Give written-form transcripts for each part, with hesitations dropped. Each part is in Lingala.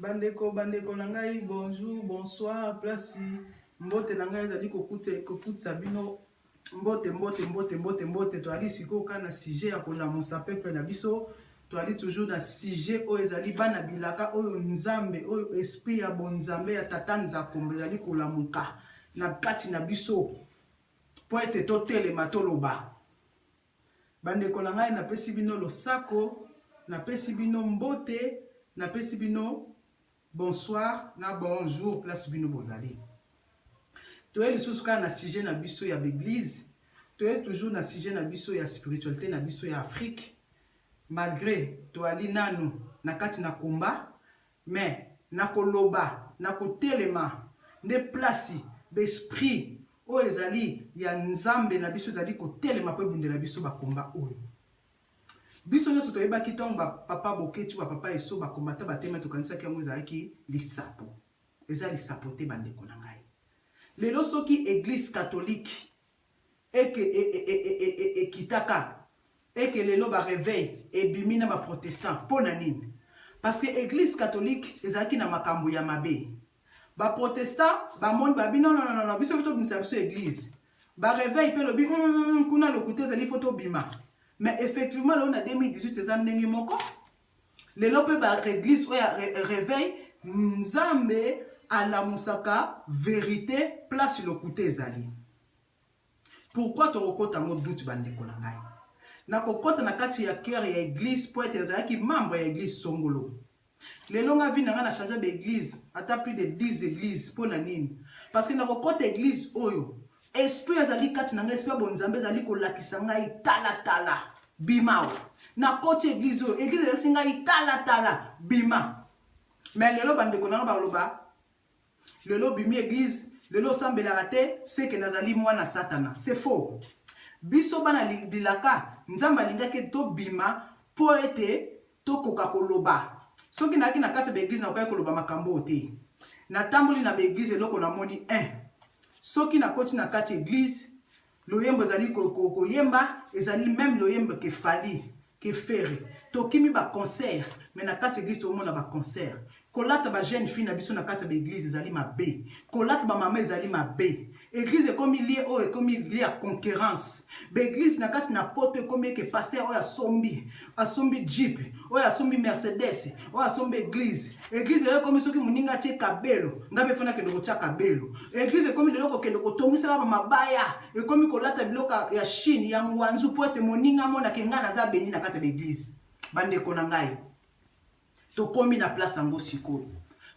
Bandeko nangai, bonjour, bonsoir, place mbote nangai ezali kokutsa bino mbote to ali siko kana sujet ya kolamusa peuple na biso to ali toujours na sujet o ezali bana bilaka oyo nzambe oyo esprit ya bonzambe ya tata nzakombe ezali kolamuka na kati na biso po ete totelema toloba. Bandeko nangai napesi bino losako, napesi bino mbote, napesi bino bonsoir na bonjour place bino bozali. Toye lisusu kaka na sujet na biso ya l'église, toye toujours na sujet na biso ya spiritualité na biso ya Afrique. Malgré toali nanu na kati na komba, mais na koloba, na kotelema nde place d'esprit o ezali ya nzambe na biso ezali kotelema po ebundela biso bakomba oyo. Biso nyonso toyebaki ntango papa Boketi wa papa eso bakombata batema tokanisaki yango ezalaki lisapo. Eza lisapo te bandeko na ngai. Lelo soki église catholique kitaka eke lelo ba réveil ebimi na ba protestant pona nini? Parce que église catholique ezalaki na makambo ya mabe. Ba protestant ba moni ba bi non biso foto bimisa biso église. Ba réveil pe lobi kuna lokuté ezali foto bima. Mais effectivement, là, on a 2018, les années moko. Les lopes par l'église, on a réveil, nzambe à la musaka, vérité, place le côté zali. Pourquoi tu recôtes un mot doute bande konangai? Na kokota na kati ya cœur ya église pour être zali qui membre ya église songolo. Les longs avis n'a pas changé d'église, à plus de 10 églises pour la nini. Parce que na kokota église oyo. Esprit azali kati nanga esprit bonzambe azali kolakisa ngai tala bima na kote église église ngai tala bima. Mais lelo bandeko nanga baloba lelo bimi église lelo sambela raté c'est que nazali mwana satana. C'est faux. Biso bana bilaka nzamba lingaki to bima po ete to koka koloba soki naki na kati ba église na koka koloba makambo te na tamboli na ba église eloko na moni 1. Soki na koti na kati église, loyembo ezali koyemba, ezali même loyembo ke fali, ke fere. Tokimi ba concert, mais na kati église to mona ba concert. Kolata ba jeune fille na biso na kati ba église ezali mabe. Kolata ba mama ezali mabe. Église ekomi lié o ekomi lié à concurrence. Ba église na kati na poto ekomi ke pasteur o ya sombi jeep, o ya sombi Mercedes, o ya sombi église. Église ekomi soki muninga tie kabelo, ngabe fona ke lokocha kabelo. Église ekomi leloko ke lokotongisa ba mabaya, ekomi kolata biloka ya Chine ya ngwanzu po ete moninga mona ke ngana za beni na kati ba église. Bandeko na ngai. Tokomi na place yango sikoyo.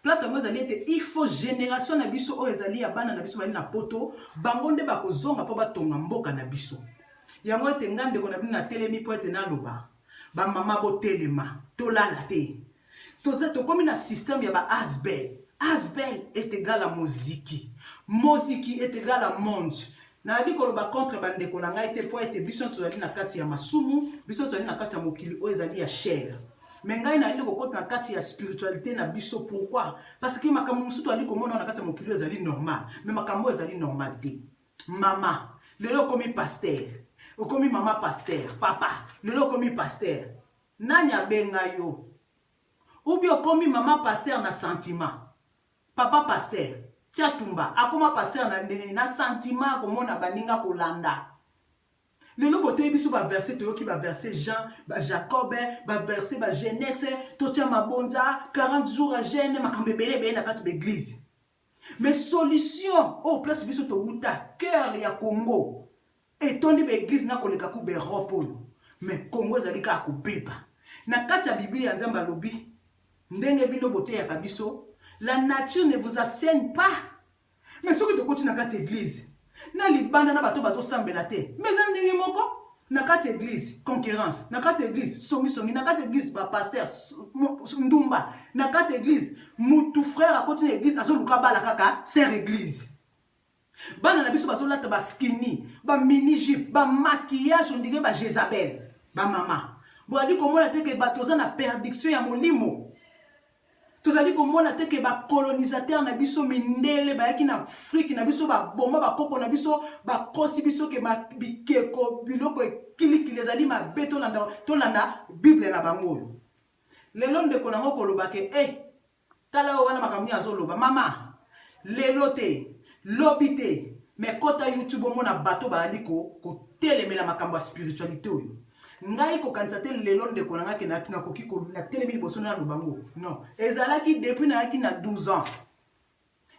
Place yango ezali ete il faut génération na biso o ezali ya bana na biso bali na poto bango nde bakozonga po batonga mboka na biso. Yango ete ngande ko na bino na telemi po ete na loba. Ba mama bo telema tolala te. Tokomi na système ya ba Asbel. Asbel est égal à moziki. Moziki est égal à monde. Na ali koloba contre bandeko na ngai te po ete biso tozali na kati ya masumu, biso tozali na kati ya mokili o ezali ya chair. Mais ngai na ali kokota na kati ya spiritualité na biso. Pourquoi? Parce que makambo musutu ali komona na kati ya mokili ezali normal, mais makambo ezali normal te. Mama, lelo komi pasteur, okomi mama pasteur, papa, lelo komi pasteur. Nani abenga yo? Ou bien okomi mama pasteur na sentiment, papa pasteur. Tiatumba, akoma pasteur na sentiment komona baninga kolanda. Lelo bote biso ba verset toyoki ba verset Jean, ba Jacob, ba verset ba Genèse, totia mabonza 40 jours à jeûne makambe belebe na kati l'église. Mais solution au place biso to wuta cœur ya Congo. Et toni ba église na koleka ku be ropo. Mais Congo ezali ka ko beba. Na kati ya Biblia ya Nzamba lobi ndenge bino bote ya kabiso. La nature ne vous assène pas. Mais ce que tu continues dans l'église, na libanda na bato sambela te. Mais en ndenge moko na kati église concurrence, na kati église songi na kati église ba pasteur ndumba, na kati église mutu frère a continuer église azo luka bala kaka ser église. Bana na biso bazo lata ba skinny, ba mini jupe, ba maquillage on dirait ba Jezabel, ba mama. Bo ali komona te ke bato za na perdiction ya molimo. Tozali komona te ke ba colonisateur na biso mindele ba yaki na Afrique na biso ba bomba ba kopo na biso ba kosi biso ke ma bikeko biloko ekiliki ezali mabeto tolanda Bible na bango. Lelo ndeko nango koloba ke tala wana makamuni azoloba mama lelo te lobi te mais kota YouTube omona bato baali ko telemela makambo ya spiritualité oyo ngai ko kanisa te lelo ndeko na ngaki na koki ko na telemeli boso na lubango non ezalaki depuis na yaki na 12 ans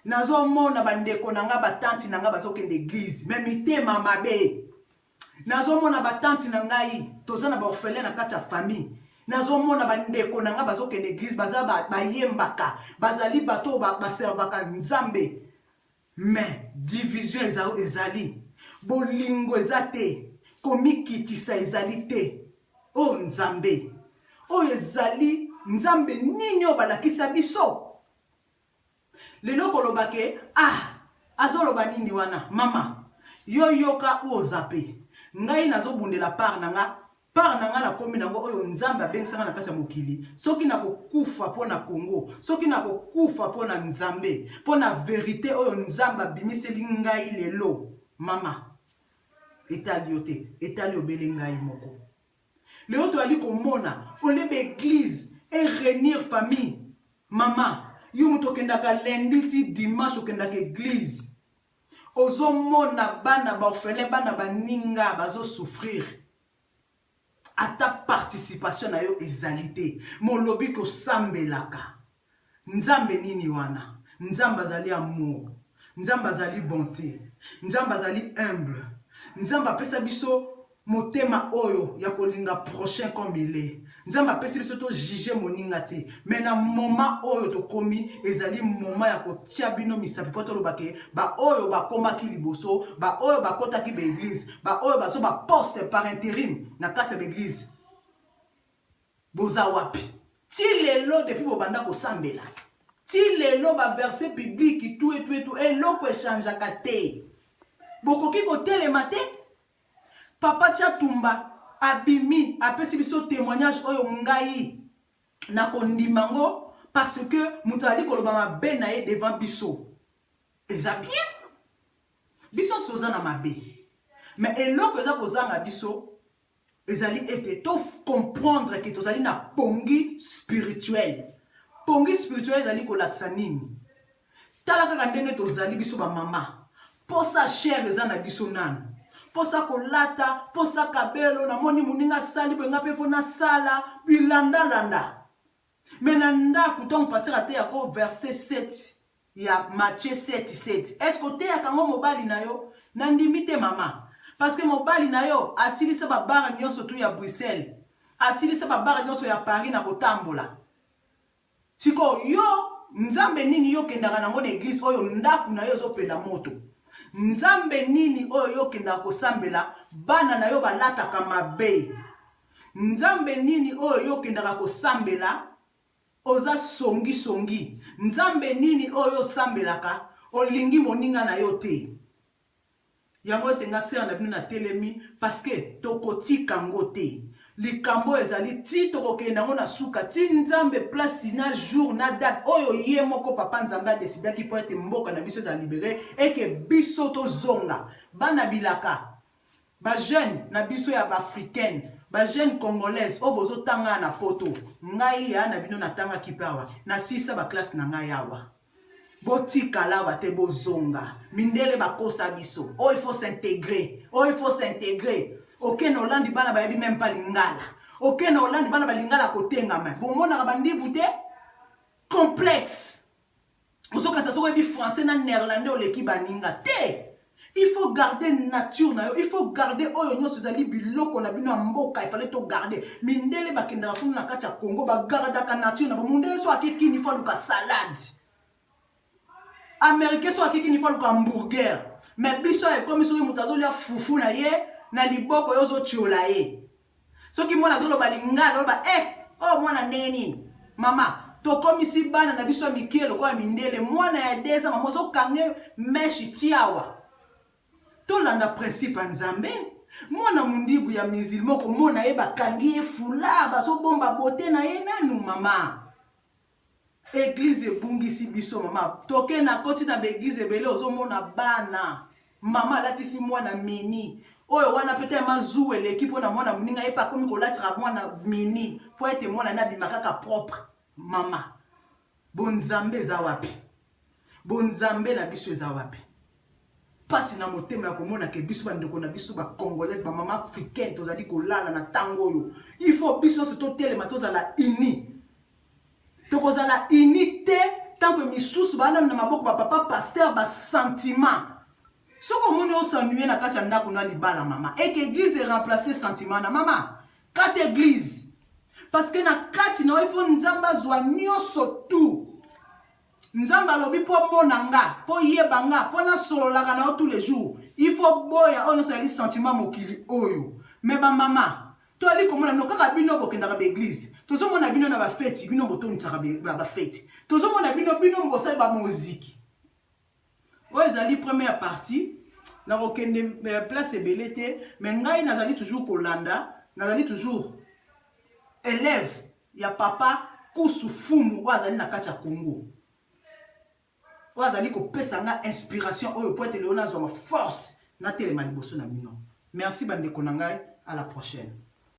nazo mona bandeko na nga batanti na nga bazokende église mais mitema mabe nazo mona batanti na ngai toza na ba orphelin na kati ya famille nazo mona bandeko na nga bazokende église baza bayembaka bazali bato baservaka nzambe mais division ezali bolingo ezate komikitisa ezali te o nzambe o ezali nzambe nini obalakisa biso lelo kolobake azoloba nini wana mama yo yoka ozape ngai nazobundela part na nga na komi nango oyo nzambe abengisanga na kati ya mokili soki nakokufa mpo na Congo soki nakokufa mpo na nzambe mpo na verite oyo nzambe abimiseli ngai lelo mama etali yo te etali obele ngai moko lelo toali komona olebe église et réunir famille mama yo moto okendaka lundi ti dimanche okendaka église ozomona bana baorphelin bana baninga bazosouffrir ata participation na yo ezali te molobi kosambelaka nzambe nini wana nzambe azali amour nzambe azali bonté nzambe azali humble nzambe apesa biso motema oyo ya kolinga prochain comme il est nzambe apesi biso to juger moninga te mais na moment oyo tokomi ezali moment ya kotia bino misapi po tolobake ba oyo bakomaki liboso ba oyo bakotaki ba église ba oyo baso ba poste par intérim na kati ya église boza wapi ti lelo depuis bobanda kosambela ti lelo ba verset biblique tout eloko echangeaka te bokoki kotelema te papa Chatumba abimi apesi biso témoignage oyo ngai na kondimango parce que mutu ali koloba mabe na ye devant biso eza bien biso soza na mabe mais eloko eza kozanga biso ezali ete to comprendre que tozali na pongi spirituel ezali kolakisa nini tala kaka ndenge tozali biso ba mama posa cher eza na biso nanu posa kolata posa kabelo na moni muninga sali benga pe fona sala bilanda mais na ndako ton passer ate ya ko verset 7 ya Matthieu 7:7 est-ce que te ya kango mobali na yo na ndimite mama parce que mobali na yo asilisa ba bar nyonso tu ya Bruxelles asilisa ba bar nyonso ya Paris na kotambola siko yo nzambe nini yo kendaka nango na église oyo ndako na yo zopela moto nzambe nini oyo yo kendaka kosambela bana na yo balataka mabe nzambe nini oyo yo kendaka kosambela oza songi nzambe nini oyo sambelaka olingi moninga na yo te yango etenga sera na bino na telemi parce que tokotika ngo te likambo ezali ti tokokenda ngo na suka ti nzambe place na jour na date oyo ye moko papa nzambe adesidaki po ete mboka na biso eza libere eke biso tozonga bana bilaka ba jeune na biso ya baafricaine ba jeune congolaise o bozotanga na poto ngai ya na bino natanga kipawa na sisa ba classe na ngai awa botikala bate bozonga mindele bakosa biso il faut s'intégrer ok na Hollande bana bayebi même pas lingala ok na Hollande bana balingala kotengama bomona bandibu te complexe osoka ça soyebi français na néerlandais oleki baninga te il faut garder nature na yo il faut garder oyo nyonso ezali biloko na bino mboka il fallait to garder mindele bakendaka kuna na kati ya Congo bagardaka nature na bomundele so akeki ni fa luka salade américain so akiki ni fa luka hamburger mais biso e comme so mutazo lia fufu na ye na liboko yo zo chiola ye soki mwana zolo balingala oba oh mwana neni mama to komisi bana na biso mikelo kwa mindele mwana ya deza mama zo kange meshi tiawa to landa principe nzambe mwana mundibu ya musulman ko mona ye bakangi fula baso bomba bote na ye nanu mama église ebungisi biso mama toke na koti na église ebele ozomona bana mama latisi mwana mini oyo wana pete mazu eleki pona mwana muninga ye pa komi kolatira mwana mini po ete mwana na bima kaka propre mama bonzambe eza wapi bonzambe na biso eza wapi pasi na motema ya komona ke biso bandeko na biso ba congolaise ba mama africaine tozali kolala na tango yo il faut biso se totelema tozala uni tokozala unité tant que misusu bana na maboko ba papa pasteur ba sentiment soko moni osanuye na kati ya ndako na libala mama et que église est remplacer sentiment na mama kati église parce que na kati na il faut nzamba zwa nyoso tout nzamba lobi po monanga po yebanga po na sololaka na tous les jours il faut boya on a les sentiments mokili oyo mais ba mama to ali komona no kaka bino bokendaka ba église tozo mona bino na ba fête bino botonitsaka ba fête tozo mona bino mbosai ba muziki oyo ezali première partie na kokende place ebelete mais ngai nazali toujours kolanda nazali toujours élève ya papa kusu fumu wazali na kati ya Congo wazali ko pesa nga inspiration oyo po ete leona zwa force na telema liboso na bino merci bande konangai à la prochaine.